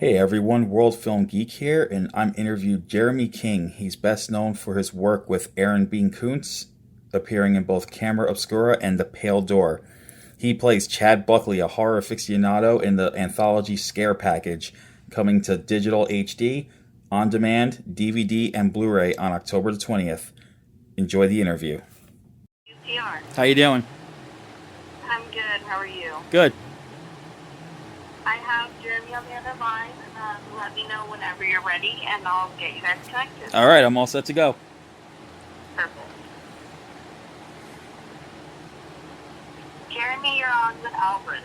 Hey everyone, World Film Geek here, and I'm interviewed Jeremy King. He's best known for his work with Aaron Bean Koontz, appearing in both Camera Obscura and The Pale Door. He plays Chad Buckley, a horror aficionado in the anthology Scare Package, coming to digital HD, on demand, DVD, and Blu-ray on October the 20th. Enjoy the interview. UCR. How you doing? I'm good. How are you? Good. I have Jeremy on the other line. Let me know whenever you're ready, and I'll get you guys connected. All right, I'm all set to go. Perfect. Jeremy, you're on with Albert.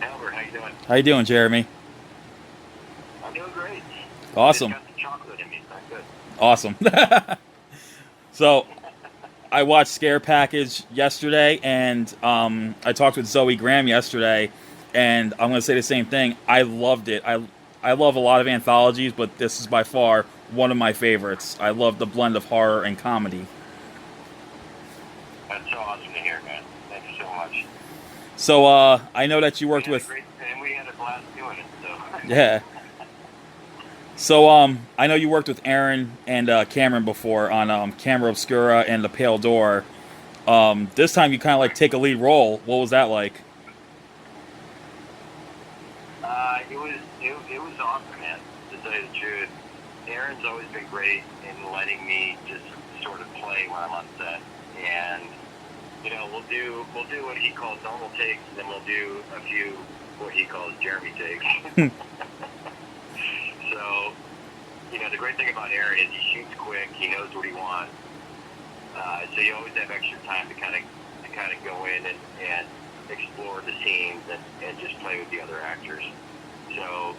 Albert, how you doing? How you doing, Jeremy? I'm doing great. Awesome. Just got some chocolate in me, so I'm good. Awesome. So, I watched Scare Package yesterday, and I talked with Zoe Graham yesterday, and I'm going to say the same thing. I loved it. I love a lot of anthologies, but this is by far one of my favorites. I love the blend of horror and comedy. That's so awesome to hear, man. Thank you so much. So, I know that you worked with... And we had a blast doing it, so... Yeah. So, I know you worked with Aaron and Cameron before on Camera Obscura and The Pale Door. This time you kind of like take a lead role. What was that like? It was awesome, man, to tell you the truth. Aaron's always been great in letting me just sort of play when I'm on set. And, you know, we'll do what he calls normal takes, and then we'll do a few what he calls Jeremy takes. So, you know, the great thing about Aaron is he shoots quick, he knows what he wants. So you always have extra time to kind of go in and explore the scenes and just play with the other actors. So,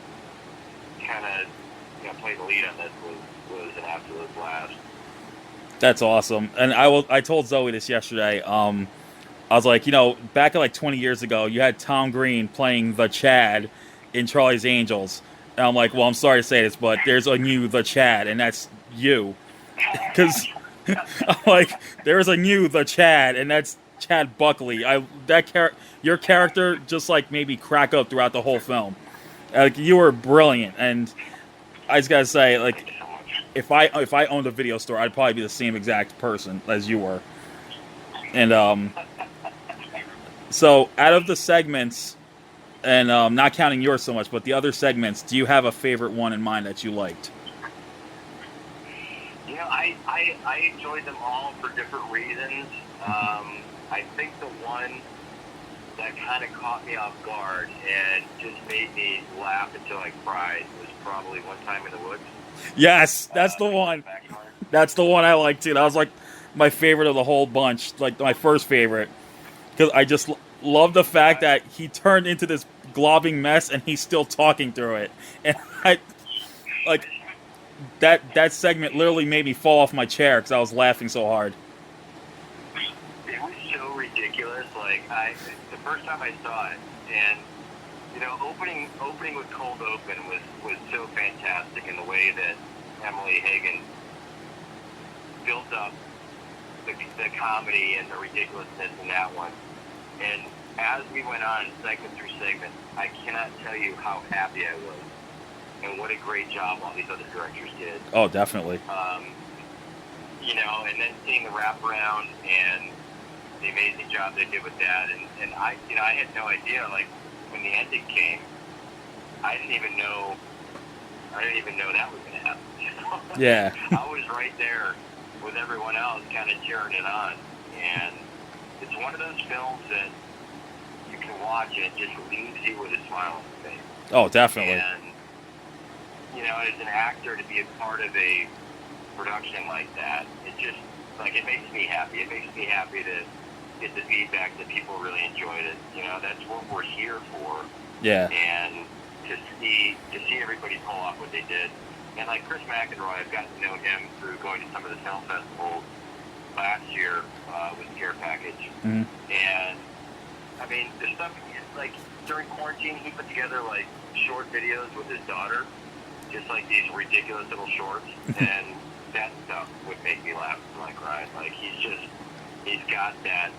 kind of, you know, playing the lead on this was an absolute blast. That's awesome. And I told Zoe this yesterday. I was like, you know, back like 20 years ago, you had Tom Green playing the Chad in Charlie's Angels. And I'm like, well, I'm sorry to say this, but there's a new the Chad, and that's you. Because I'm like, there's a new the Chad, and that's Chad Buckley. Your character just like made me crack up throughout the whole film. Like, you were brilliant, and I just gotta say, like, if I owned a video store, I'd probably be the same exact person as you were. And so out of the segments, and not counting yours so much, but the other segments, do you have a favorite one in mind that you liked? You know, I enjoyed them all for different reasons. I think the one that kind of caught me off guard and just made me laugh until I cried was probably One Time in the Woods. Yes, that's the one. That's the one I liked too. That was like my favorite of the whole bunch, like my first favorite, because I just love the fact that he turned into this globbing mess and he's still talking through it. And I like that segment literally made me fall off my chair because I was laughing so hard. It was so ridiculous. Like, the first time I saw it, and you know, opening with Cold Open was so fantastic in the way that Emily Hagen built up the comedy and the ridiculousness in that one. And as we went on segment through segment, I cannot tell you how happy I was and what a great job all these other directors did. Oh, definitely. You know, and then seeing the wraparound and the amazing job they did with that, and I had no idea. Like, when the ending came, I didn't even know that was going to happen. You know? Yeah. I was right there with everyone else, kind of cheering it on, and it's one of those films that you can watch and it just leaves you with a smile on the face. Oh, definitely. And, you know, as an actor, to be a part of a production like that, it just, like, it makes me happy. It makes me happy to get the feedback that people really enjoyed it. You know, that's what we're here for. Yeah. And to see everybody pull off what they did. And like Chris McEnroy, I've gotten to know him through going to some of the film festivals last year with Scare Package. Mm-hmm. And, I mean, the stuff, like, during quarantine, he put together, like, short videos with his daughter, just like these ridiculous little shorts. And that stuff would make me laugh until I cried. Like, he's got that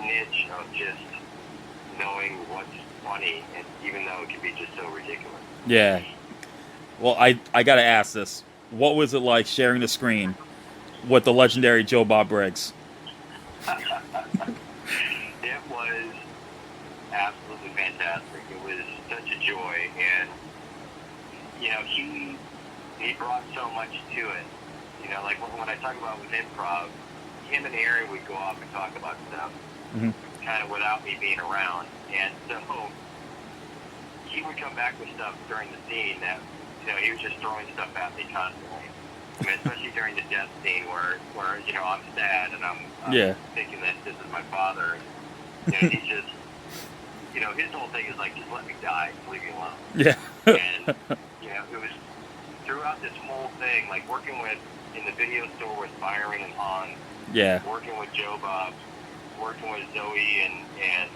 niche of just knowing what's funny, and even though it can be just so ridiculous. Yeah. Well, I gotta ask this. What was it like sharing the screen with the legendary Joe Bob Briggs? It was absolutely fantastic. It was such a joy, and he brought so much to it. Like when I talk about with improv, him and Aaron would go off and talk about stuff, kind of without me being around, and so he would come back with stuff during the scene that he was just throwing stuff at me constantly. I mean, especially during the death scene where I'm sad and I'm thinking that this is my father. And, he's just his whole thing is like, just let me die, leave me alone. Yeah. And it was throughout this whole thing, like working in the video store with Byron and Han. Yeah. Working with Joe Bob, working with Zoe and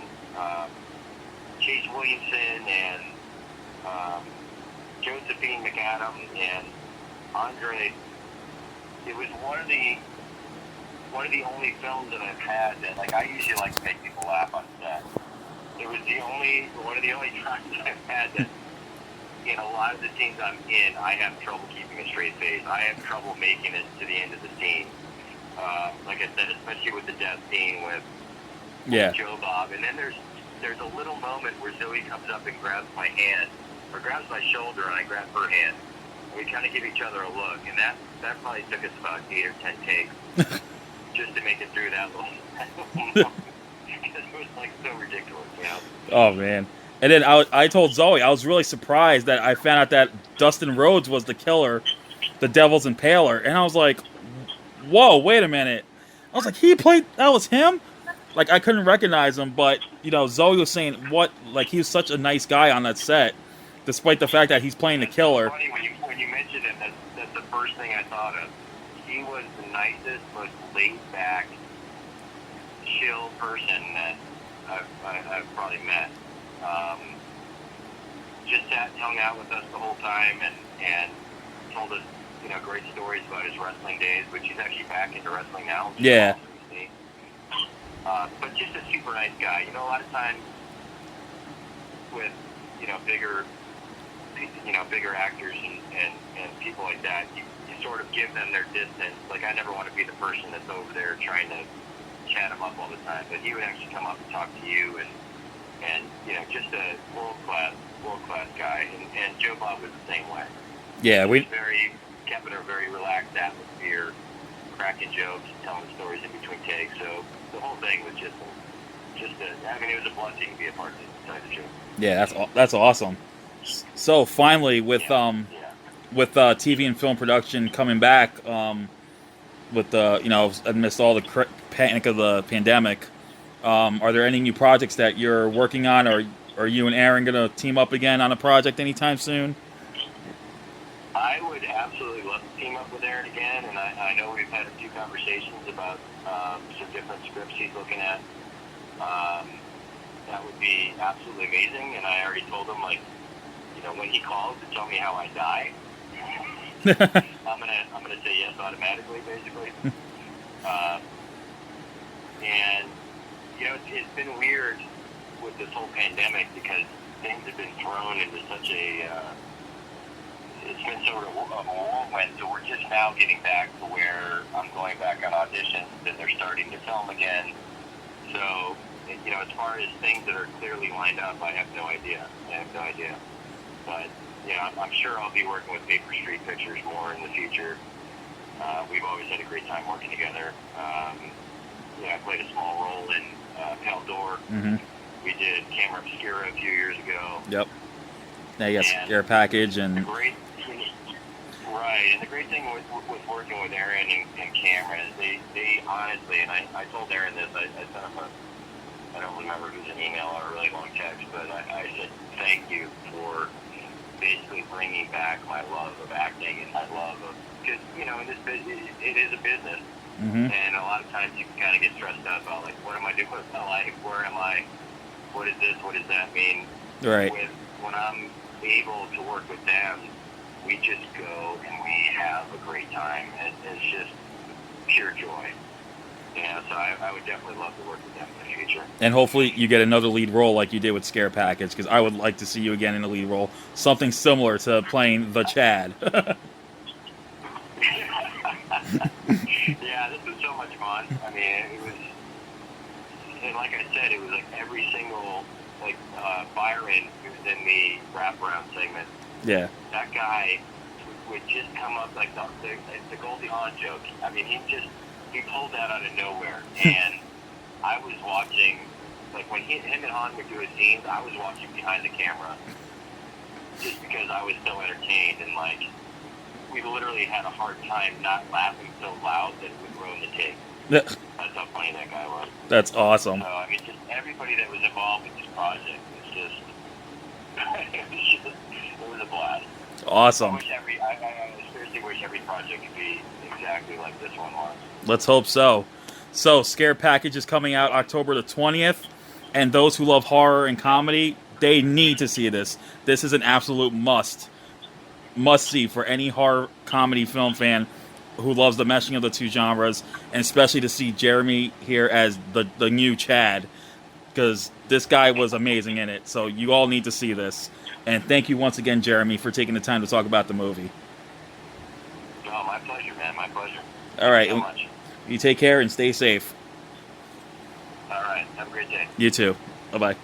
Chase Williamson and Josephine McAdam and Andre. It was one of the only films that I've had that, like, I usually like to make people laugh on set. It was one of the only times that I've had that in a lot of the scenes I'm in, I have trouble keeping a straight face. I have trouble making it to the end of the scene. Like I said, especially with the death scene with Joe Bob. And then there's a little moment where Zoe comes up and grabs my hand, or grabs my shoulder, and I grab her hand. We kind of give each other a look, and that probably took us about 8 or 10 takes just to make it through that little moment. Because it was like so ridiculous, Oh man! And then I told Zoe I was really surprised that I found out that Dustin Rhodes was the killer, the Devil's Impaler, and I was like, "Whoa, wait a minute!" I was like, that was him? Like, I couldn't recognize him, but Zoe was saying he was such a nice guy on that set, despite the fact that he's playing the killer. It's funny when you mentioned him. That's the first thing I thought of. He was the nicest, most laid back, chill person that I've probably met. Just sat and hung out with us the whole time and told us great stories about his wrestling days, which he's actually back into wrestling now. Yeah. But just a super nice guy. A lot of times with bigger actors and people like that, you sort of give them their distance. Like, I never want to be the person that's over there trying to chat him up all the time, but he would actually come up and talk to you, and just a world class guy. And Joe Bob was the same way. Yeah, we kept it a very relaxed atmosphere, cracking jokes, telling stories in between takes. So the whole thing was just it was a blessing to be a part of the show. Yeah, that's awesome. So finally, with TV and film production coming back, with amidst all the panic of the pandemic, are there any new projects that you're working on, or are you and Aaron going to team up again on a project anytime soon? I would absolutely love to team up with Aaron again, and I know we've had a few conversations about some different scripts he's looking at. That would be absolutely amazing, and I already told him, when he calls to tell me how I die, I'm gonna say yes automatically, basically. And it's been weird with this whole pandemic because things have been thrown into such it's been sort of a whirlwind. So we're just now getting back to where I'm going back on auditions and they're starting to film again. So as far as things that are clearly lined up, I have no idea. But I'm sure I'll be working with Paper Street Pictures more in the future. We've always had a great time working together. I played a small role in Pale Door. Mm-hmm. We did Camera Obscura a few years ago. Yep. Now you got Scare Package and... Right, and the great thing with working with Aaron and Cameron is they honestly, and I told Aaron this, I sent him I don't remember if it was an email or a really long text, but I said thank you for basically bringing back my love of acting and my love of, because, in this business, it is a business, and a lot of times you can kind of get stressed out about, like, what am I doing with my life, where am I, what is this, what does that mean? Right. When I'm able to work with them, we just go and we have a great time. It's just pure joy. So I would definitely love to work with them in the future. And hopefully you get another lead role like you did with Scare Package, because I would like to see you again in a lead role. Something similar to playing the Chad. Yeah, this was so much fun. I mean, it was, and like I said, it was like every single, like, Byron, who was in the wraparound segment. Yeah. That guy would just come up like the Goldie Hawn joke. I mean, he pulled that out of nowhere. And I was watching, like when him and Han would do his scenes, I was watching behind the camera just because I was so entertained. And like, we literally had a hard time not laughing so loud that it would ruin the take. That's how funny that guy was. That's awesome. So, I mean, just everybody that was involved with this project was just, it was a blast. Awesome. I seriously wish every project could be exactly like this one was. Let's hope so. So, Scare Package is coming out October the 20th, and those who love horror and comedy, they need to see this. This is an absolute must-see for any horror comedy film fan who loves the meshing of the two genres, and especially to see Jeremy here as the new Chad, because this guy was amazing in it. So you all need to see this. And thank you once again, Jeremy, for taking the time to talk about the movie. Oh, my pleasure, man. My pleasure. All right. Thank you so much. You take care and stay safe. All right. Have a great day. You too. Bye-bye.